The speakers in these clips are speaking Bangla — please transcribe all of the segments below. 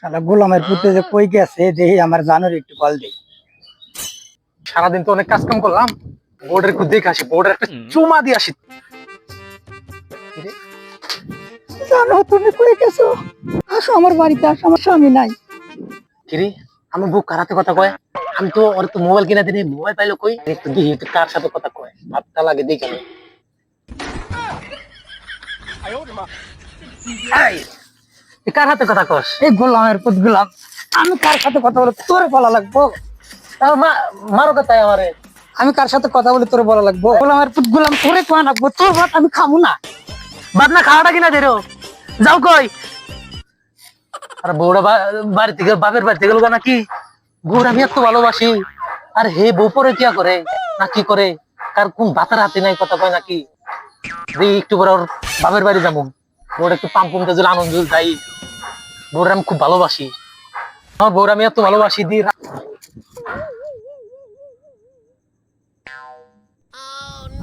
শালা গোলামের পুত্র যে কই গেছে দেখি আমার জানুর একটু কল দেই। সারাদিন তো অনেক কাজ কাম করলাম, বোর্ডের একটু দেখে আসি, বোর্ডের একটা চুমা দিয়ে আসি। জানো তুমি কই গেছো? আসো আমার বাড়িতে, আসো, আমার স্বামী নাই। কিরে আমার বউ কার হাতে কথা কয়? আমি তো ওর তো মোবাইল কিনা দিনে মোবাইল পাইলো কই? একটু দেখি একটু কার সাথে কথা কয়, ভাবটা লাগে দেখি আমি। এই, তুই কার হাতে কথা কস? এই গোলামের পুত গোলাম, আমি কার সাথে কথা বলে তোরে বলা লাগবো? তার মারো কথায় আমারে। আমি কার সাথে কথা বলে তোরে বলা লাগবো? গোলামের পুত গোলাম তোরে কোয়া লাগবো, তোর ভাত আমি খামু না। বাদ না খাওয়াটা কিনা দে রো, যাও কই। আর বউরা বাড়ি থেকে বাপের বাড়ি থেকে গেল নাকি? বউরা আমি এত ভালোবাসি, আর হে বউ পরে কি করে না কি করে, কার কোন ভাতার হাতে নাই কথা কয় নাকি? দেখি একটু পরে ওর বাপের বাড়ি যাবো, বউরা একটু পাম্প পুমতে যদি আনন্দ যাই। বউরা আমি খুব ভালোবাসি, আমার বউরা আমি এত ভালোবাসি দি।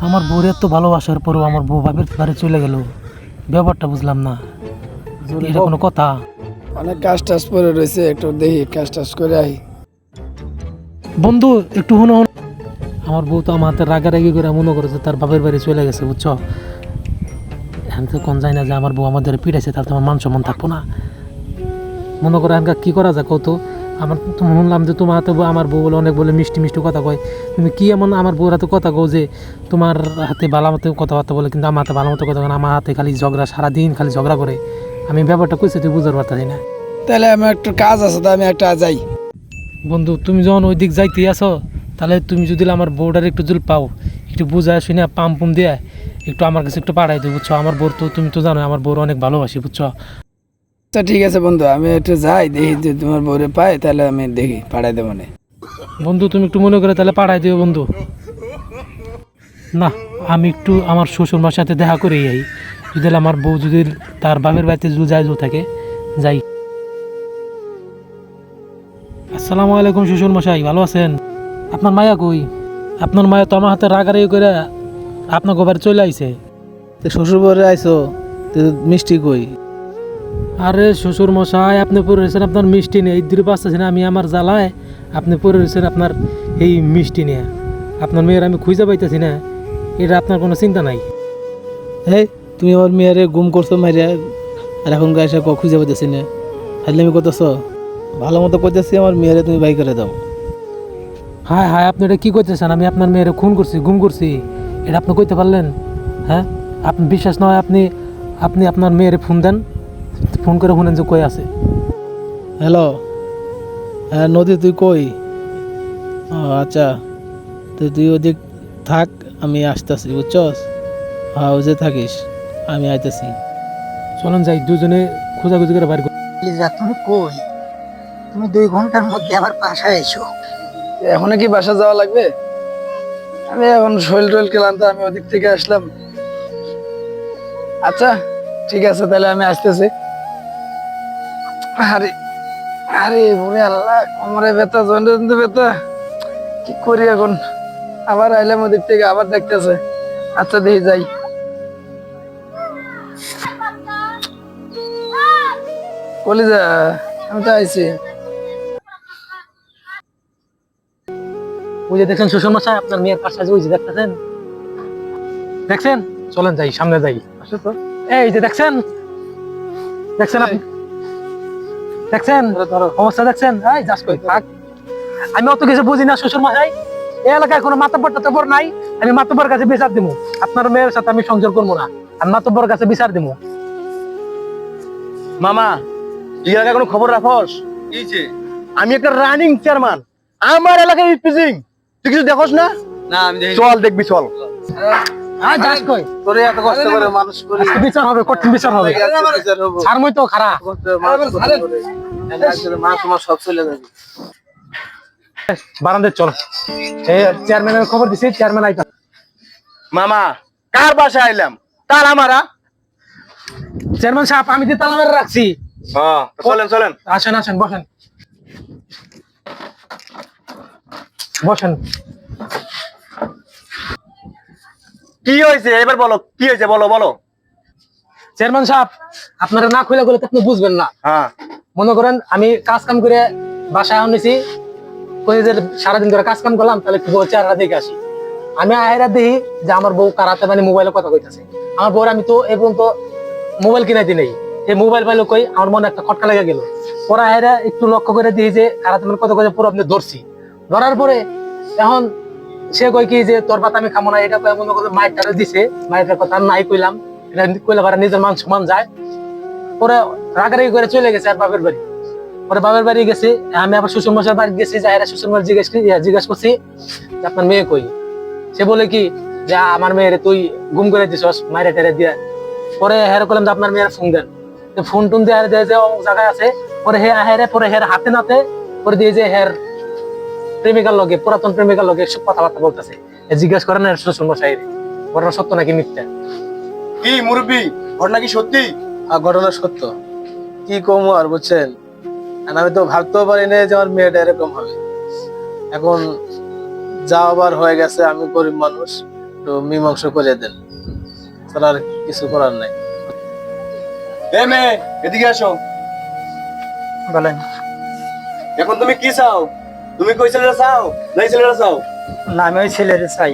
আমার বউর এত ভালোবাসার পরও আমার বউ বাপের বাড়ি চলে গেল, ব্যাপারটা বুঝলাম না। এটা কোনো কথা? অনেক কাজ টাজ পরে রয়েছে, একটু দেখি কাজ টাজ করে আই। বন্ধু একটু হনো, আমার বউ তো আমার হাতে রাগারাগি করে মনে করেছে তার বাপের বাড়ি চলে গেছে, বুঝছো? এখন তো কোন যায় না যে আমার বউ আমাদের পিটাইছে, তার তো আমার মান সম্মান থাকবো না। মনে করো এখানকার কি করা যায় কত? আমার তো শুনলাম যে তোমার হাতে আমার বউ বলে অনেক বলে মিষ্টি মিষ্টি কথা কয়, তুমি কি এমন আমার বউর হাতে কথা কও যে তোমার হাতে ভালো মতো কথাবার্তা বলে, কিন্তু আমার হাতে ভালো মতো কথা কয় না, আমার হাতে খালি ঝগড়া, সারাদিন খালি ঝগড়া করে। আমি ব্যাপারটা কইছি তুই বুঝতে পারতাছি না। তাহলে আমার একটু কাজ আছে, তো আমি একটা যাই। বন্ধু তুমি যখন ওই দিক যাইতে আসো, তাহলে তুমি যদি আমার বউটার একটু যদি পাও, একটু বুঝায় শুনে পাম পুম দিয়ে একটু আমার কাছে একটু পাঠাই দিও, বুঝছো? আমার বউর তো তুমি তো জানো আমার বউর অনেক ভালোবাসি, বুঝছো? আচ্ছা ঠিক আছে বন্ধু, আমি একটু যাই, দেখি যদি তোমার বউরে পাই তাহলে আমি দেখি পাঠাই দেবো না। বন্ধু তুমি একটু মনে করে তাহলে পাঠাই দিও বন্ধু। না, আমি একটু আমার শ্বশুর মার সাথে দেখা করেই যাই, যদি আমার বউ যদি তার বাপের বাড়িতে যদি যায় থাকে যাই। আসসালামু আলাইকুম শ্বশুর মশাই, ভালো আছেন? আপনার মায়া কই? আপনার মায়া তো আমার হাতে রাগারাগি করে আপনার গোবার চলে আইছে। শ্বশুর বাড়ি আইসো, তো মিষ্টি কই? আরে শ্বশুর মশাই, আপনি পরে রয়েছেন আপনার মিষ্টি নিয়ে, ইদ্রি বাঁচতেছেন আমি আমার জ্বালায়, আপনি পরে রয়েছেন আপনার এই মিষ্টি নিয়ে। আপনার মেয়ের আমি খুঁজে পাইতেছি না, এটা আপনার কোনো চিন্তা নাই। এই তুমি আমার মেয়েরে গুম করছো মারিয়া, আর এখন গায়ে খুঁজে পাইতেছি না, হাইলে আমি করতেছ? ভালো মতো করতেছি, আমার মেয়েরে তুমি বাই করে দাও। হায় হায়, আপনি এটা কী করতেছেন? আমি আপনার মেয়ের খুন করছি, গুম করছি, এটা আপনি কইতে পারলেন? হ্যাঁ, আপনি বিশ্বাস নয়, আপনি আপনি আপনার মেয়ের ফোন দেন, ফোন করে শুনেন যে কই আছে। হ্যালো, হ্যাঁ নদী তুই কই? ও আচ্ছা, তো তুই ওদিক থাক, আমি আসতেছি, বুঝছস? হ্যাঁ ওই যে থাকিস, আমি আইতেছি। চলুন যাই, দুজনে খোঁজাখুঁজি করে বাইর করি। লিজা তুমি কই? তুমি 2 ঘন্টার মধ্যে আমার বাসায় এসো। এখনো কি বাসা যাওয়া লাগবে? আমি এখন শরীর টরীর ক্লান্ত, আমি ওদিক থেকে আসলাম। আচ্ছা ঠিক আছে, তাহলে আমি আসতেছি। আরে আরে ওরে আল্লাহ, কোমরে ব্যথা, জয়েন্টে ব্যথা, কি করি এখন? আবার আইলাম ওদিক থেকে, আবার দেখতেছে। আচ্ছা দেখি যাই। কলিজা, আমি তো আইছি। ওই যে দেখছেন শ্বশুর মশাই, আপনার মেয়ের পাশে ওই যে দেখতেছেন, দেখছেন? চলেন যাই, সামনে যাই। আসো তো। এই যে দেখছেন, দেখছেন আপনি, দেখছেন অবস্থা দেখছেন? এই যাস কই থাক, আমি অত কিছু বুঝি না শ্বশুর মশাই, এই এলাকায় কোনো মাতব্বর টাতব্বর নাই, আমি মাতব্বর কাছে বিচার দিব। আপনার মেয়ের সাথে আমি সংসার করবো না, আমি মাতব্বর কাছে বিচার দিব। মামা, তুই এলাকায় কোনো খবর রাখস? আমি একটা রানিং চেয়ারম্যান, আমার এলাকায় স্পিচিং, তুই কিছু দেখোস না? না আমি চল দেখবি, চল। হ্যাঁ যাস কই, তোরে এত কষ্ট করে মানুষ করি, আজকে বিচার হবে, কঠিন বিচার হবে। ছাড়মই তো খারাপ। মা তোমার সব চলে যাবে। বারান্দে চল, এই চেয়ারম্যানের খবর দিছি, চেয়ারম্যান আইতা। মামা, কার বাসায় আইলাম? তার আমারা? চেয়ারম্যান সাহেব, আমি যে তালা মেরে রাখছি। হ্যাঁ, চলেন চলেন। আসেন আসেন, বসেন বসেন। কি হয়েছে এবার বলো, কি হয়েছে বলো বলো। চেয়ারম্যান সাহেব, আপনারা না খুলে গেলে তো আপনি বুঝবেন না। হ্যাঁ মনে করেন আমি কাজ কাম করে বাসায় আনিছি, কই যে সারাদিন ধরে কাজ কাম করলাম, তাহলে একটু বউ চেহারা দেখে আসি। আমি আহেরা দেখি যে আমার বউ কারাতে মানে মোবাইলে কথা কইতাছে। আমার বউর আমি তো এবং তো মোবাইল কিনাই দিই নাই, এই মোবাইল পাইলো কই, আমার মনে একটা খটকা লেগে গেল। পরে আহেরা একটু লক্ষ্য করে দিই যে কারাতে মানে কথা কইতে পুরো আপনি ধরছি। ধরার পরে এখন সে কই কি যে তোর বাত আমি খামো না, এটা কয়ে মনে করে মাইরটারে দিছে। মাইরটার কথা নাই কইলাম, এটা কইলে পারে নিজের মান সমান যায়। পরে রাগারাগি করে চলে গেছে আর বাপের বাড়ি। পরে বাপের বাড়ি গেছি, আমি আবার শ্বশুর মশাই বাড়ি গেছি, যাই শ্বশুর মশাই জিজ্ঞেস করছি যে আপনার মেয়ে কই। সে বলে কি যে আমার মেয়েরে তুই গুম করে দিছস মাইরে টেরে দিয়ে। পরে হের করলাম যে আপনার মেয়ের ফোন দেন, ফোন টুন দিয়ে যে জায়গায় আছে। পরে হে আহেরে পরে হের হাতে নাতে পরে দিয়ে যে হের প্রেমিকার লগে, পুরাতন প্রেমিকার লগে সব কথাবার্তা বলতেছে। জিজ্ঞেস করেন এর শ্বশুর মশাই ঘটনা সত্য নাকি মিথ্যা। কি মুরব্বি, ঘটনা কি সত্যি? আর ঘটনা সত্য। কি কম আর বুঝছেন, আর আমি তো ভাবতেও পারি না যে আমার মেয়েটা এরকম হবে। এখন যা আবার হয়ে গেছে, আমি গরিব মানুষ, তো মীমাংসা করে দেন, তার আর কিছু করার নাই। এ মেয়ে, এদিকে আসো। বলেন। এখন তুমি কি চাও? তুমি কই ছেলেটা চাও না এই ছেলেটা চাও? না, আমি ওই ছেলের চাই।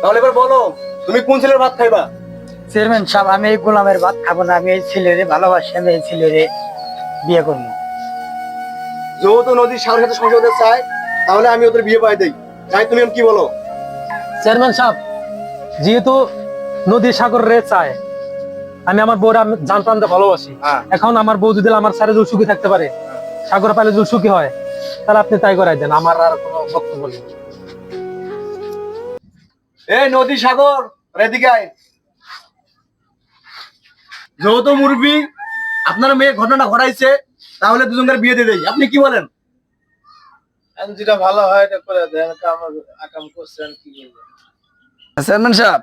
তাহলে এবার বলো তুমি কোন ছেলের ভাত খাইবা? চেয়ারম্যান সাহেব, আমি এই গোলামের ভাত খাবো না, আমি এই ছেলেরে ভালোবাসি, আমি এই ছেলেরে বিয়ে করবো। যেহেতু নদীর সাগরের সাথে সংসার করতে চায়, তাহলে আমি ওদের বিয়ে পাই দেই। তাই তুমি এখন কি বলো? চেয়ারম্যান সাহেব, যেহেতু নদী সাগর রে চায়, আমি আমার বউরা জান প্রাণ দিয়ে ভালোবাসি। হ্যাঁ। এখন আমার বউ যদি আমার সারে যদি সুখী থাকতে পারে, সাগর পাইলে যদি সুখী হয়, তাহলে আপনি তাই করাই দেন, আমার আর কোনো বক্তব্য নেই। এই নদী সাগর, এদিকে আয়। যেহেতু মুরব্বি আপনার মেয়ে ঘটনাটা ঘটাইছে, তাহলে দুজনকার বিয়ে দিয়ে দেই। আপনি কি বলেন? এখন যেটা ভালো হয় এটা করে দেন, আমার আকাম করছেন কি করবেন। চেয়ারম্যান সাহেব,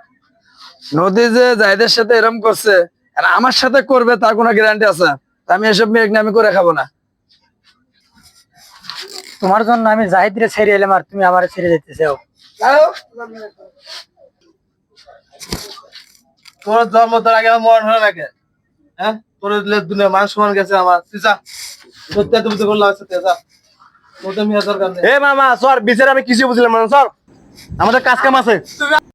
নদী যে জাহিদের সাথে এরকম করছে, আর আমার সাথে করবে তার কোনো গ্যারান্টি আছে? তা আমি এসব মেয়ে আমি করে খাবো না। তোমার জন্য আমি জাহিদরে ছেড়ে এলাম, আর তুমি আমার ছেড়ে যেতে চাও? তোর জন্ম তোর আগে আমার মরণ হয় নাকি? হ্যাঁ, তোর দুনিয়া মান সমান গেছে আমার। তুই যা, সত্যি তুমি তো করলাম, সত্যি যা, তোর তো মেয়ে দরকার নেই। এ মামা সর, বিচারে আমি কিছু বুঝলাম না, সর, আমাদের কাজ কাম আছে।